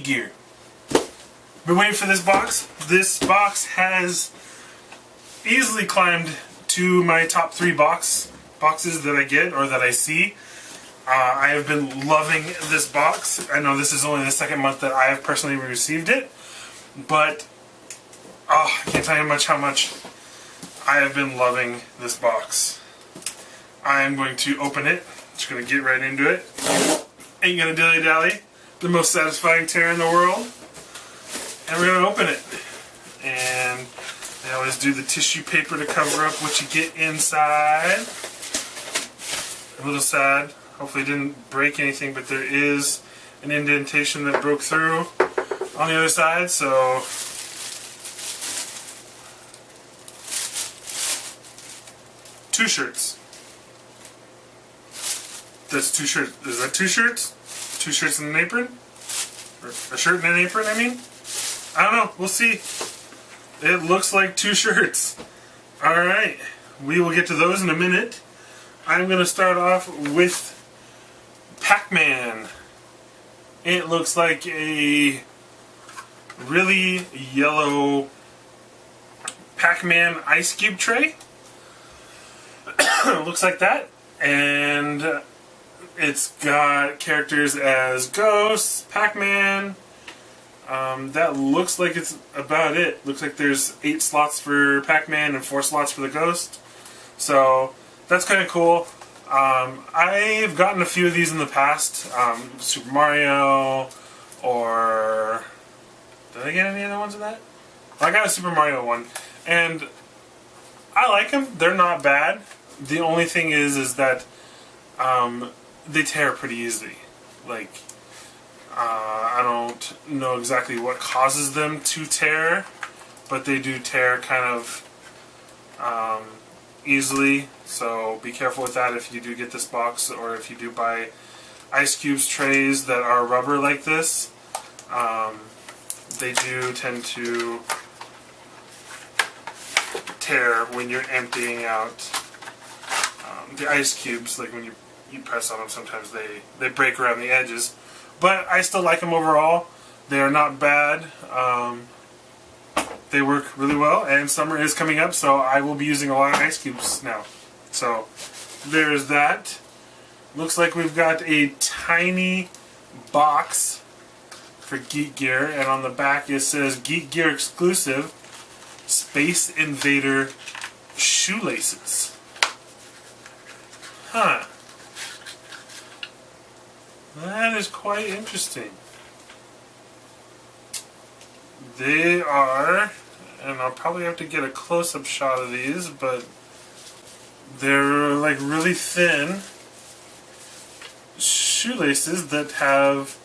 Gear. Been waiting for this box. This box has easily climbed to my top 3 boxes that I get or that I see. I have been loving this box. I know this is only the second month that I have personally received it, but I can't tell you how much I have been loving this box. I am going to open it. Just going to get right into it. Ain't gonna dilly-dally. The most satisfying tear in the world. And we're going to open it. And they always do the tissue paper to cover up what you get inside. A little sad. Hopefully it didn't break anything, but there is an indentation that broke through on the other side, so two shirts. That's 2 shirts. Is that 2 shirts? 2 shirts and an apron? Or a shirt and an apron, I mean? I don't know. We'll see. It looks like 2 shirts. Alright. We will get to those in a minute. I'm going to start off with Pac-Man. It looks like a really yellow Pac-Man ice cube tray. Looks like that. And it's got characters as Ghost, Pac-Man. That looks like it's about it. Looks like there's 8 slots for Pac-Man and 4 slots for the Ghost. So that's kind of cool. I've gotten a few of these in the past. Super Mario, or did I get any other ones of that? I got a Super Mario one, and I like them. They're not bad. The only thing is that they tear pretty easily. Like, I don't know exactly what causes them to tear, but they do tear kind of easily. So be careful with that if you do get this box, or if you do buy ice cubes trays that are rubber like this. They do tend to tear when you're emptying out the ice cubes. Like when you press on them, sometimes they break around the edges. But I still like them overall. They are not bad. They work really well, and summer is coming up, so I will be using a lot of ice cubes now. So there's that. Looks like we've got a tiny box for Geek Gear, and on the back it says Geek Gear exclusive Space Invader shoelaces. Huh. That is quite interesting. They are, and I'll probably have to get a close-up shot of these, but they're like really thin shoelaces that have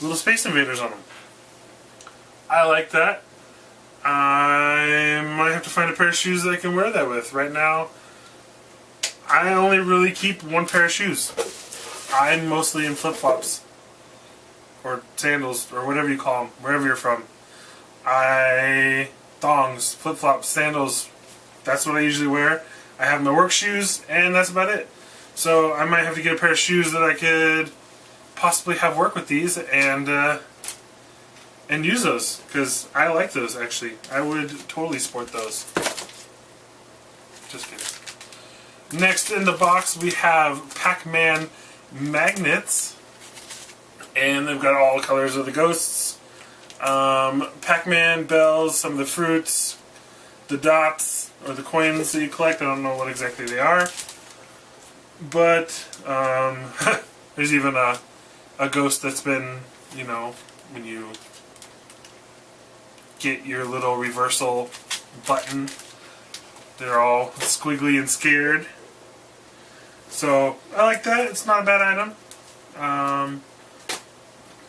little Space Invaders on them. I like that. I might have to find a pair of shoes that I can wear that with. Right now, I only really keep 1 pair of shoes. I'm mostly in flip-flops, or sandals, or whatever you call them, wherever you're from. Thongs, flip-flops, sandals, that's what I usually wear. I have my work shoes, and that's about it. So I might have to get a pair of shoes that I could possibly have work with these, and use those, because I like those, actually. I would totally sport those. Just kidding. Next in the box we have Pac-Man magnets, and they've got all colors of the ghosts. Pac-Man, bells, some of the fruits, the dots, or the coins that you collect. I don't know what exactly they are. But, there's even a ghost that's been, you know, when you get your little reversal button, they're all squiggly and scared. So, I like that. It's not a bad item.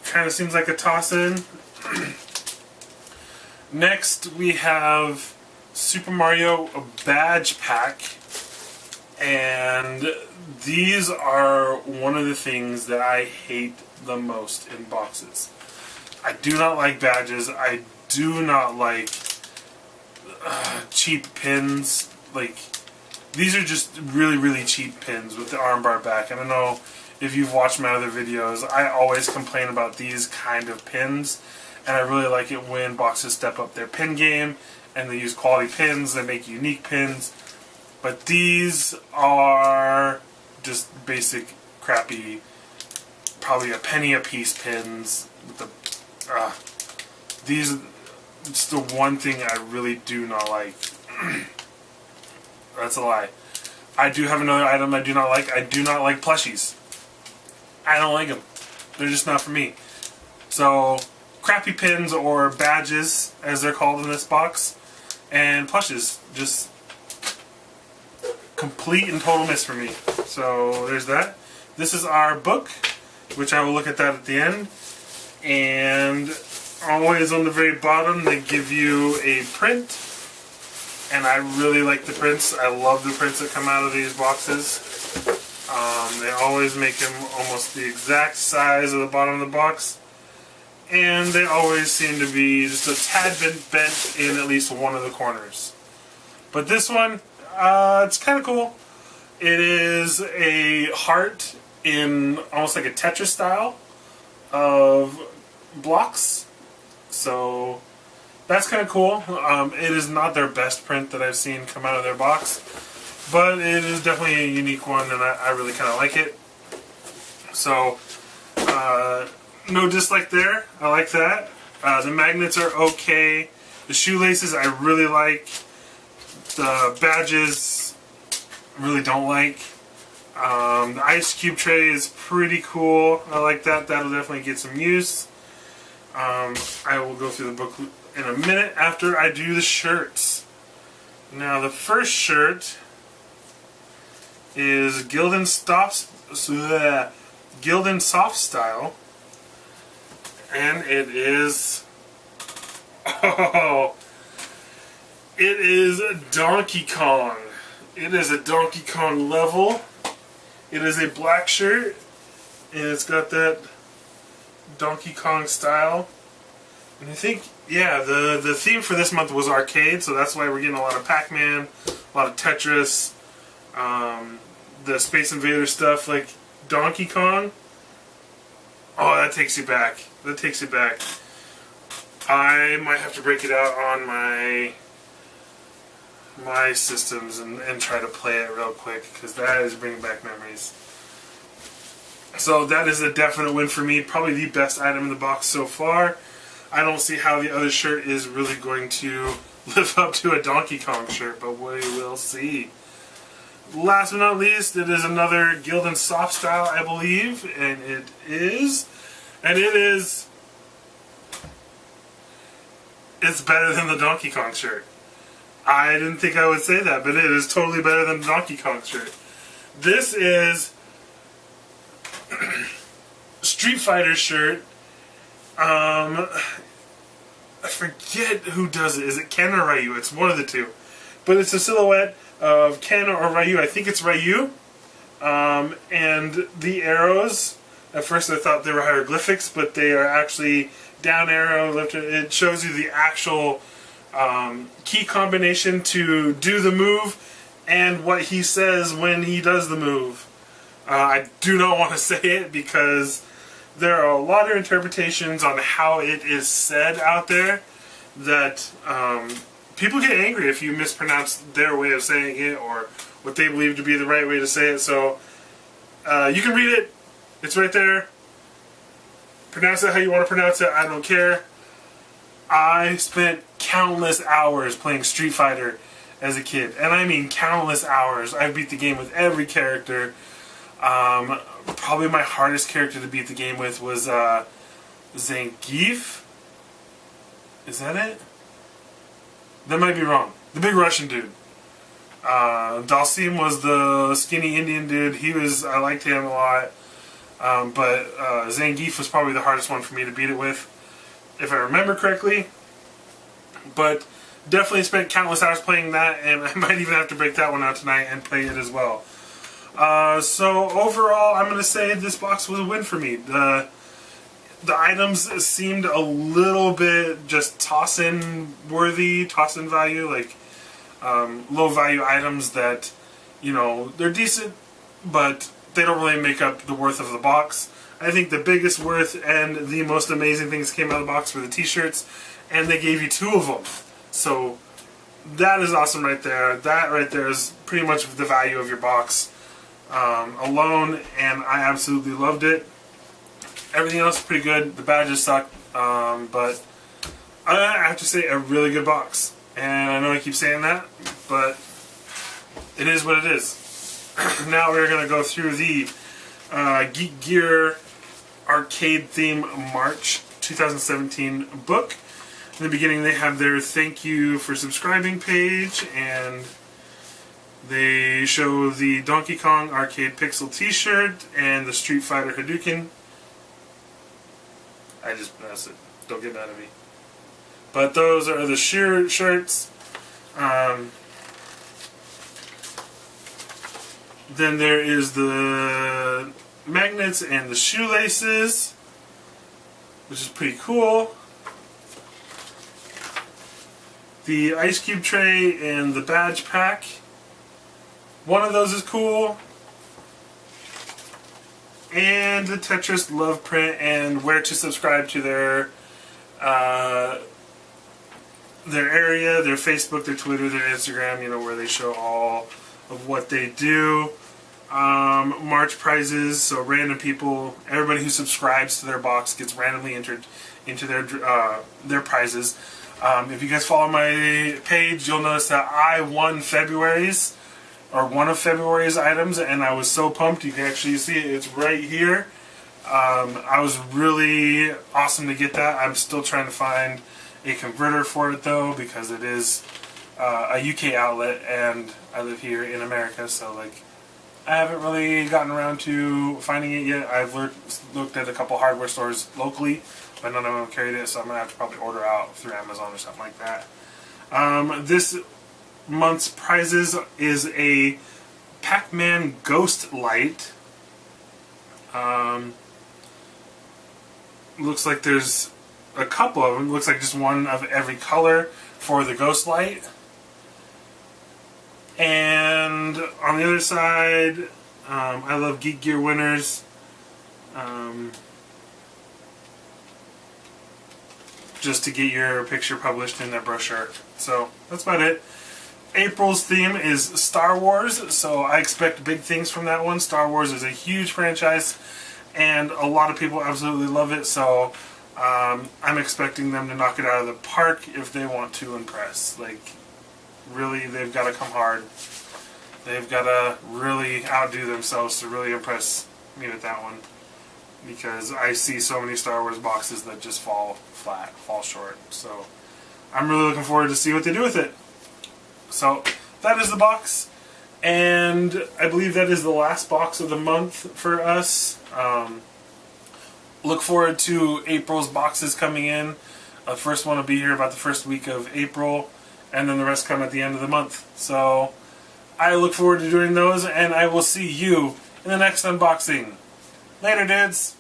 Kind of seems like a toss-in. Next, we have Super Mario Badge Pack. And these are one of the things that I hate the most in boxes. I do not like badges. I do not like cheap pins. Like, these are just really, really cheap pins with the armbar back. I don't know if you've watched my other videos, I always complain about these kind of pins, and I really like it when boxes step up their pin game and they use quality pins, they make unique pins. But these are just basic, crappy, probably a penny a piece pins. With these, it's the one thing I really do not like. That's a lie. I do have another item I do not like. I do not like plushies. I don't like them. They're just not for me. So, crappy pins or badges, as they're called in this box, and plushes, just complete and total miss for me. So there's that. This is our book, which I will look at that at the end. And always on the very bottom they give you a print. And I really like the prints. I love the prints that come out of these boxes. They always make them almost the exact size of the bottom of the box. And they always seem to be just a tad bit bent in at least one of the corners. But this one, it's kind of cool. It is a heart in almost like a Tetris style of blocks. So that's kind of cool. It is not their best print that I've seen come out of their box, but it is definitely a unique one, and I really kind of like it. So no dislike there. I like that. The magnets are okay. The shoelaces I really like. The badges really don't like. The ice cube tray is pretty cool. I like that. That'll definitely get some use. I will go through the book in a minute after I do the shirts. Now the first shirt is Gildan Soft Style, and it is it is Donkey Kong. It is a Donkey Kong level. It is a black shirt, and it's got that Donkey Kong style. And I think, yeah, the theme for this month was arcade, so that's why we're getting a lot of Pac-Man, a lot of Tetris, the Space Invader stuff, like Donkey Kong. Oh, that takes you back. That takes you back. I might have to break it out on my systems and try to play it real quick, because that is bringing back memories. So that is a definite win for me. Probably the best item in the box so far. I don't see how the other shirt is really going to live up to a Donkey Kong shirt, but we will see. Last but not least, it is another Gildan Soft Style, I believe, and it is it's better than the Donkey Kong shirt. I didn't think I would say that, but it is totally better than the Donkey Kong shirt. This is Street Fighter shirt. I forget who does it. Is it Ken or Ryu? It's one of the two. But it's a silhouette of Ken or Ryu. I think it's Ryu. And the arrows, at first I thought they were hieroglyphics, but they are actually down arrow, left. It shows you the actual key combination to do the move and what he says when he does the move. I do not want to say it because there are a lot of interpretations on how it is said out there that people get angry if you mispronounce their way of saying it or what they believe to be the right way to say it. So you can read it. It's right there. Pronounce it how you want to pronounce it. I don't care. I spent countless hours playing Street Fighter as a kid. And I mean countless hours. I beat the game with every character. Probably my hardest character to beat the game with was Zangief. Is that it? That might be wrong. The big Russian dude. Dalsim was the skinny Indian dude. I liked him a lot. But Zangief was probably the hardest one for me to beat it with, if I remember correctly. But definitely spent countless hours playing that, and I might even have to break that one out tonight and play it as well. So overall, I'm going to say this box was a win for me. The items seemed a little bit just toss-in worthy, toss-in value, like low value items that, you know, they're decent, but they don't really make up the worth of the box. I think the biggest worth and the most amazing things came out of the box were the t-shirts, and they gave you 2 of them. So that is awesome right there. That right there is pretty much the value of your box alone, and I absolutely loved it. Everything else is pretty good. The badges suck, but I have to say a really good box. And I know I keep saying that, but it is what it is. Now we're going to go through the Geek Gear Arcade Theme March 2017 book. In the beginning they have their thank you for subscribing page, and they show the Donkey Kong Arcade Pixel t-shirt and the Street Fighter Hadouken. I just pronounced it. Don't get mad at me. But those are the shirts. Then there is the magnets and the shoelaces, which is pretty cool. The ice cube tray and the badge pack. One of those is cool. And the Tetris love print and where to subscribe to their area, their Facebook, their Twitter, their Instagram, you know, where they show all of what they do. March prizes, so random people, everybody who subscribes to their box gets randomly entered into their prizes. If you guys follow my page, you'll notice that I won February's, or one of February's items, and I was so pumped. You can actually see it, it's right here. I was really awesome to get that. I'm still trying to find a converter for it though, because it is a UK outlet and I live here in America, so like I haven't really gotten around to finding it yet. I've looked at a couple hardware stores locally, but none of them carried it, so I'm going to have to probably order out through Amazon or something like that. This month's prizes is a Pac-Man Ghost Light. Looks like there's a couple of them. Looks like just one of every color for the Ghost Light. And on the other side, I love Geek Gear winners. Just to get your picture published in their brochure. So that's about it. April's theme is Star Wars, so I expect big things from that one. Star Wars is a huge franchise, and a lot of people absolutely love it, so I'm expecting them to knock it out of the park if they want to impress. Like, really, they've got to come hard. They've got to really outdo themselves to really impress me with that one. Because I see so many Star Wars boxes that just fall flat, fall short. So I'm really looking forward to see what they do with it. So that is the box. And I believe that is the last box of the month for us. Look forward to April's boxes coming in. The first one will be here about the first week of April. And then the rest come at the end of the month. So I look forward to doing those, and I will see you in the next unboxing. Later, dudes!